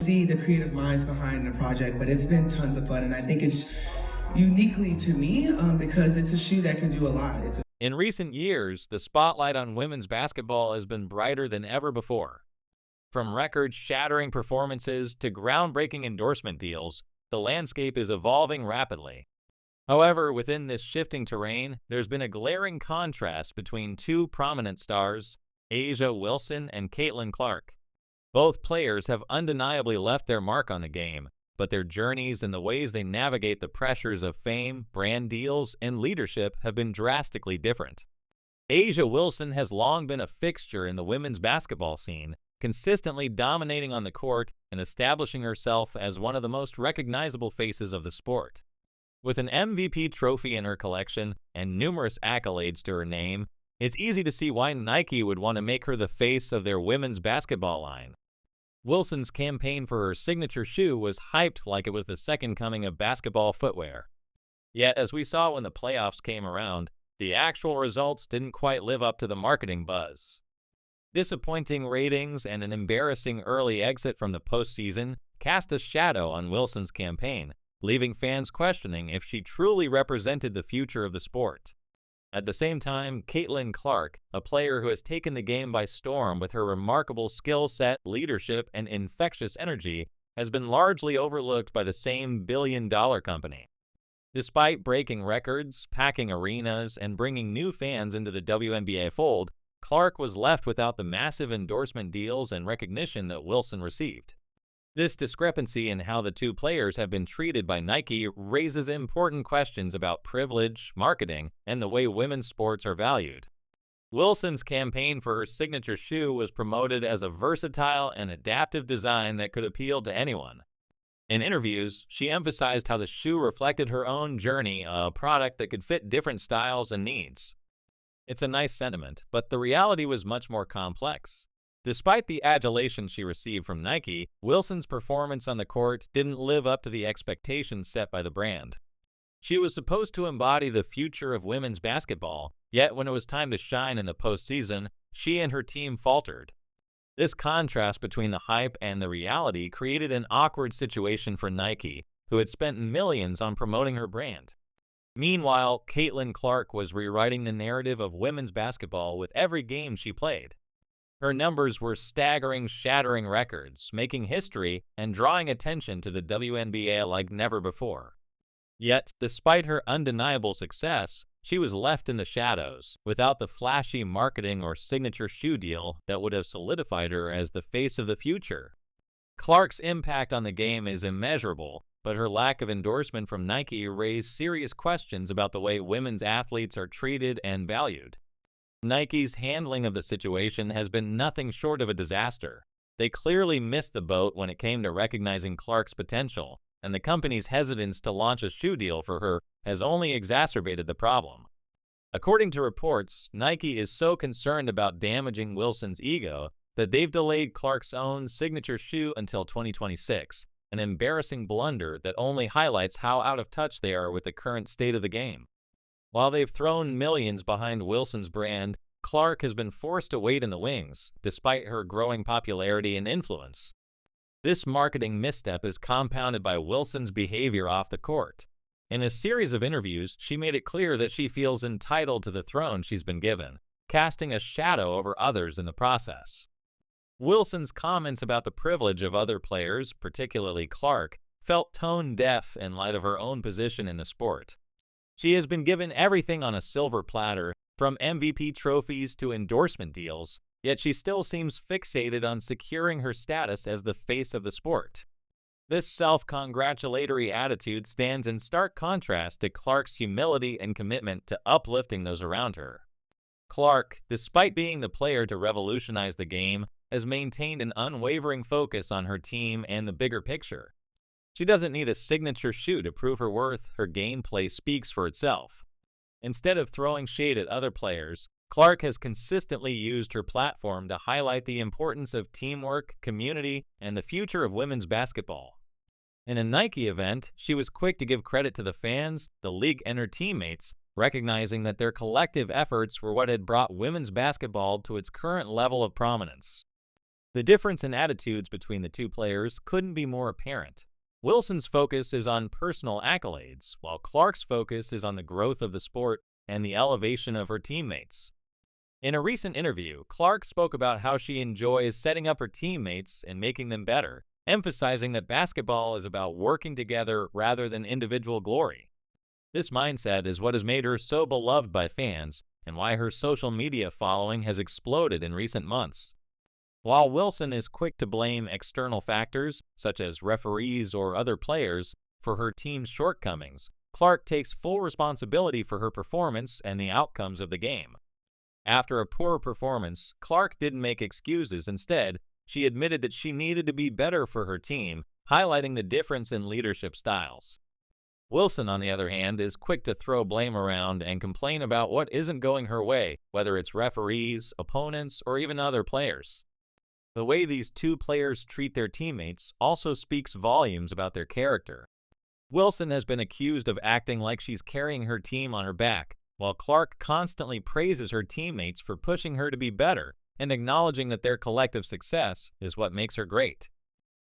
see the creative minds behind the project, but it's been tons of fun, and I think it's uniquely to me because it's a shoe that can do a lot. In recent years, the spotlight on women's basketball has been brighter than ever before. From record-shattering performances to groundbreaking endorsement deals, the landscape is evolving rapidly. However, within this shifting terrain, there's been a glaring contrast between two prominent stars, A'ja Wilson and Caitlin Clark. Both players have undeniably left their mark on the game, but their journeys and the ways they navigate the pressures of fame, brand deals, and leadership have been drastically different. A'ja Wilson has long been a fixture in the women's basketball scene, consistently dominating on the court and establishing herself as one of the most recognizable faces of the sport. With an MVP trophy in her collection and numerous accolades to her name, it's easy to see why Nike would want to make her the face of their women's basketball line. Wilson's campaign for her signature shoe was hyped like it was the second coming of basketball footwear. Yet, as we saw when the playoffs came around, the actual results didn't quite live up to the marketing buzz. Disappointing ratings and an embarrassing early exit from the postseason cast a shadow on Wilson's campaign, leaving fans questioning if she truly represented the future of the sport. At the same time, Caitlin Clark, a player who has taken the game by storm with her remarkable skill set, leadership, and infectious energy, has been largely overlooked by the same billion-dollar company. Despite breaking records, packing arenas, and bringing new fans into the WNBA fold, Clark was left without the massive endorsement deals and recognition that Wilson received. This discrepancy in how the two players have been treated by Nike raises important questions about privilege, marketing, and the way women's sports are valued. Wilson's campaign for her signature shoe was promoted as a versatile and adaptive design that could appeal to anyone. In interviews, she emphasized how the shoe reflected her own journey, a product that could fit different styles and needs. It's a nice sentiment, but the reality was much more complex. Despite the adulation she received from Nike, Wilson's performance on the court didn't live up to the expectations set by the brand. She was supposed to embody the future of women's basketball, yet when it was time to shine in the postseason, she and her team faltered. This contrast between the hype and the reality created an awkward situation for Nike, who had spent millions on promoting her brand. Meanwhile, Caitlin Clark was rewriting the narrative of women's basketball with every game she played. Her numbers were staggering, shattering records, making history and drawing attention to the WNBA like never before. Yet, despite her undeniable success, she was left in the shadows, without the flashy marketing or signature shoe deal that would have solidified her as the face of the future. Clark's impact on the game is immeasurable, but her lack of endorsement from Nike raised serious questions about the way women's athletes are treated and valued. Nike's handling of the situation has been nothing short of a disaster. They clearly missed the boat when it came to recognizing Clark's potential, and the company's hesitance to launch a shoe deal for her has only exacerbated the problem. According to reports, Nike is so concerned about damaging Wilson's ego that they've delayed Clark's own signature shoe until 2026, an embarrassing blunder that only highlights how out of touch they are with the current state of the game. While they've thrown millions behind Wilson's brand, Clark has been forced to wait in the wings, despite her growing popularity and influence. This marketing misstep is compounded by Wilson's behavior off the court. In a series of interviews, she made it clear that she feels entitled to the throne she's been given, casting a shadow over others in the process. Wilson's comments about the privilege of other players, particularly Clark, felt tone-deaf in light of her own position in the sport. She has been given everything on a silver platter, from MVP trophies to endorsement deals, yet she still seems fixated on securing her status as the face of the sport. This self-congratulatory attitude stands in stark contrast to Clark's humility and commitment to uplifting those around her. Clark, despite being the player to revolutionize the game, has maintained an unwavering focus on her team and the bigger picture. She doesn't need a signature shoe to prove her worth. Her gameplay speaks for itself. Instead of throwing shade at other players, Clark has consistently used her platform to highlight the importance of teamwork, community, and the future of women's basketball. In a Nike event, she was quick to give credit to the fans, the league, and her teammates, recognizing that their collective efforts were what had brought women's basketball to its current level of prominence. The difference in attitudes between the two players couldn't be more apparent. Wilson's focus is on personal accolades, while Clark's focus is on the growth of the sport and the elevation of her teammates. In a recent interview, Clark spoke about how she enjoys setting up her teammates and making them better, emphasizing that basketball is about working together rather than individual glory. This mindset is what has made her so beloved by fans and why her social media following has exploded in recent months. While Wilson is quick to blame external factors, such as referees or other players, for her team's shortcomings, Clark takes full responsibility for her performance and the outcomes of the game. After a poor performance, Clark didn't make excuses. Instead, she admitted that she needed to be better for her team, highlighting the difference in leadership styles. Wilson, on the other hand, is quick to throw blame around and complain about what isn't going her way, whether it's referees, opponents, or even other players. The way these two players treat their teammates also speaks volumes about their character. Wilson has been accused of acting like she's carrying her team on her back, while Clark constantly praises her teammates for pushing her to be better and acknowledging that their collective success is what makes her great.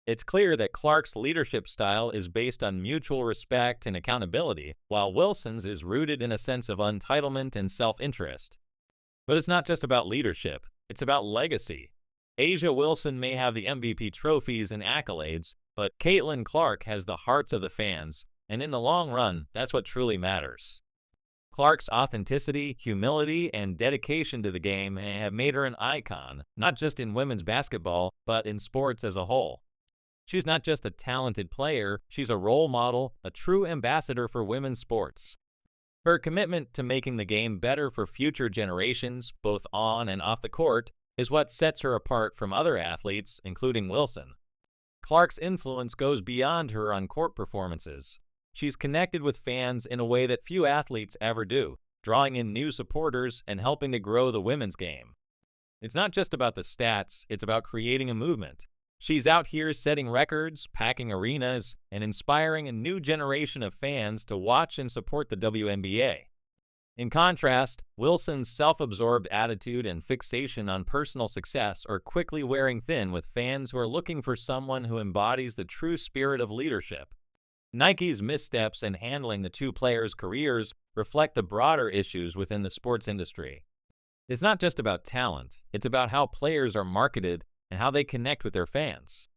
It's clear that Clark's leadership style is based on mutual respect and accountability, while Wilson's is rooted in a sense of entitlement and self-interest. But it's not just about leadership, it's about legacy. A'ja Wilson may have the MVP trophies and accolades, but Caitlin Clark has the hearts of the fans, and in the long run, that's what truly matters. Clark's authenticity, humility, and dedication to the game have made her an icon, not just in women's basketball, but in sports as a whole. She's not just a talented player, she's a role model, a true ambassador for women's sports. Her commitment to making the game better for future generations, both on and off the court, is what sets her apart from other athletes, including Wilson. Clark's influence goes beyond her on-court performances. She's connected with fans in a way that few athletes ever do, drawing in new supporters and helping to grow the women's game. It's not just about the stats, it's about creating a movement. She's out here setting records, packing arenas, and inspiring a new generation of fans to watch and support the WNBA. In contrast, Wilson's self-absorbed attitude and fixation on personal success are quickly wearing thin with fans who are looking for someone who embodies the true spirit of leadership. Nike's missteps in handling the two players' careers reflect the broader issues within the sports industry. It's not just about talent, it's about how players are marketed and how they connect with their fans.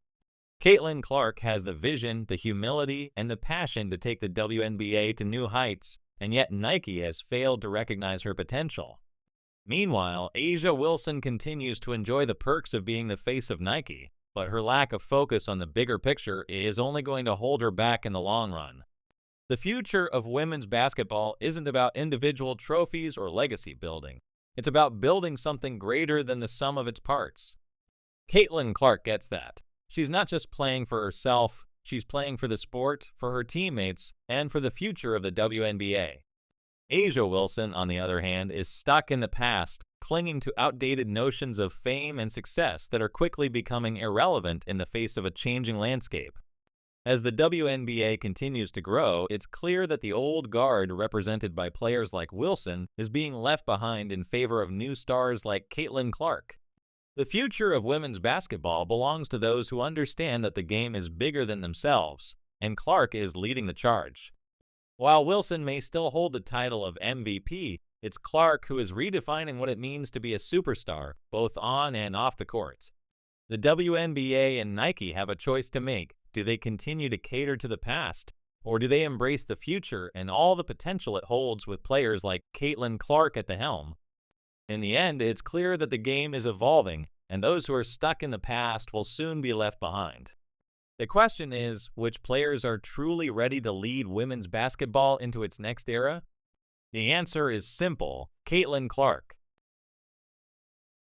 Caitlin Clark has the vision, the humility, and the passion to take the WNBA to new heights, and yet Nike has failed to recognize her potential. Meanwhile, A'ja Wilson continues to enjoy the perks of being the face of Nike, but her lack of focus on the bigger picture is only going to hold her back in the long run. The future of women's basketball isn't about individual trophies or legacy building. It's about building something greater than the sum of its parts. Caitlin Clark gets that. She's not just playing for herself, she's playing for the sport, for her teammates, and for the future of the WNBA. A'ja Wilson, on the other hand, is stuck in the past, clinging to outdated notions of fame and success that are quickly becoming irrelevant in the face of a changing landscape. As the WNBA continues to grow, it's clear that the old guard represented by players like Wilson is being left behind in favor of new stars like Caitlin Clark. The future of women's basketball belongs to those who understand that the game is bigger than themselves, and Clark is leading the charge. While Wilson may still hold the title of MVP, it's Clark who is redefining what it means to be a superstar, both on and off the court. The WNBA and Nike have a choice to make. Do they continue to cater to the past, or do they embrace the future and all the potential it holds with players like Caitlin Clark at the helm? In the end, it's clear that the game is evolving, and those who are stuck in the past will soon be left behind. The question is, which players are truly ready to lead women's basketball into its next era? The answer is simple: Caitlin Clark.